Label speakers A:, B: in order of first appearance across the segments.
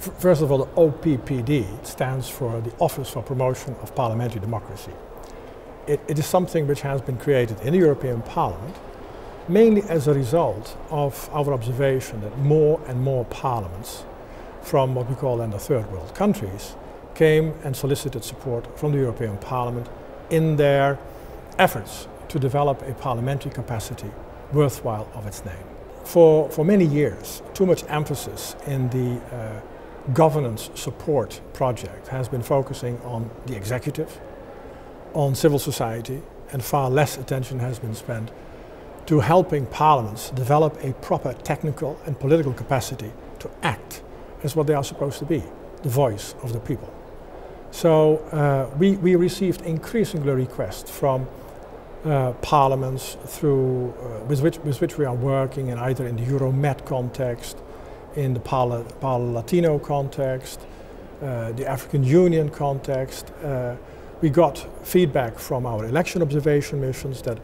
A: First of all, the OPPD stands for the Office for Promotion of Parliamentary Democracy. It is something which has been created in the European Parliament mainly as a result of our observation that more and more parliaments from what we call then the third world countries came and solicited support from the European Parliament in their efforts to develop a parliamentary capacity worthwhile of its name. For many years, too much emphasis in the governance support project has been focusing on the executive, on civil society, and far less attention has been spent to helping parliaments develop a proper technical and political capacity to act as what they are supposed to be, the voice of the people. So we received increasingly requests from parliaments with which we are working in either in the Euromed context, in the Latino context, the African Union context. We got feedback from our election observation missions that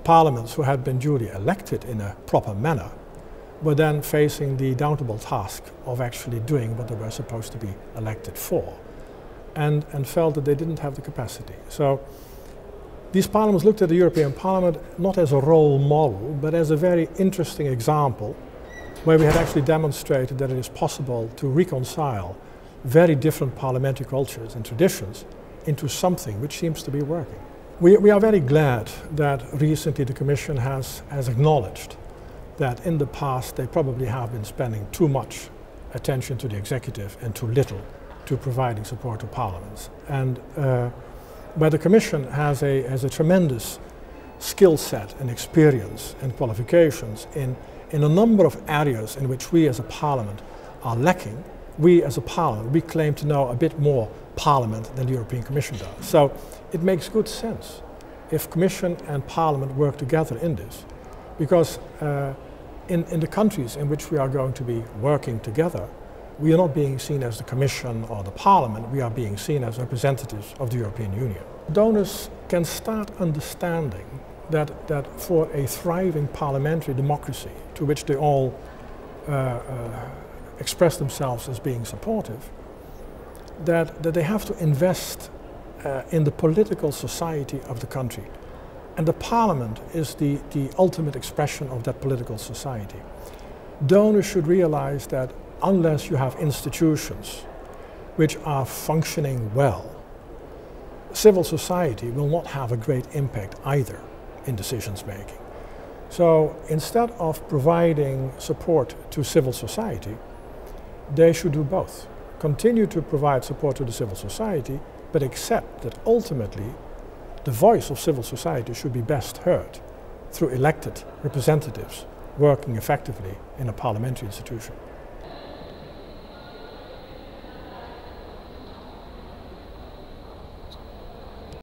A: parliaments who had been duly elected in a proper manner were then facing the dountable task of actually doing what they were supposed to be elected for, and felt that they didn't have the capacity. So these parliaments looked at the European Parliament not as a role model, but as a very interesting example where we had actually demonstrated that it is possible to reconcile very different parliamentary cultures and traditions into something which seems to be working. We are very glad that recently the Commission has acknowledged that in the past they probably have been spending too much attention to the executive and too little to providing support to parliaments. And where the Commission has a tremendous skill set and experience and qualifications in a number of areas in which we as a parliament are lacking, we as a parliament, we claim to know a bit more parliament than the European Commission does. So it makes good sense if Commission and Parliament work together in this, because in the countries in which we are going to be working together, we are not being seen as the Commission or the Parliament, we are being seen as representatives of the European Union. Donors can start understanding that for a thriving parliamentary democracy, to which they all express themselves as being supportive, that they have to invest in the political society of the country. And the Parliament is the ultimate expression of that political society. Donors should realize that unless you have institutions which are functioning well, civil society will not have a great impact either in decisions making. So instead of providing support to civil society, they should do both. Continue to provide support to the civil society, but accept that ultimately the voice of civil society should be best heard through elected representatives working effectively in a parliamentary institution.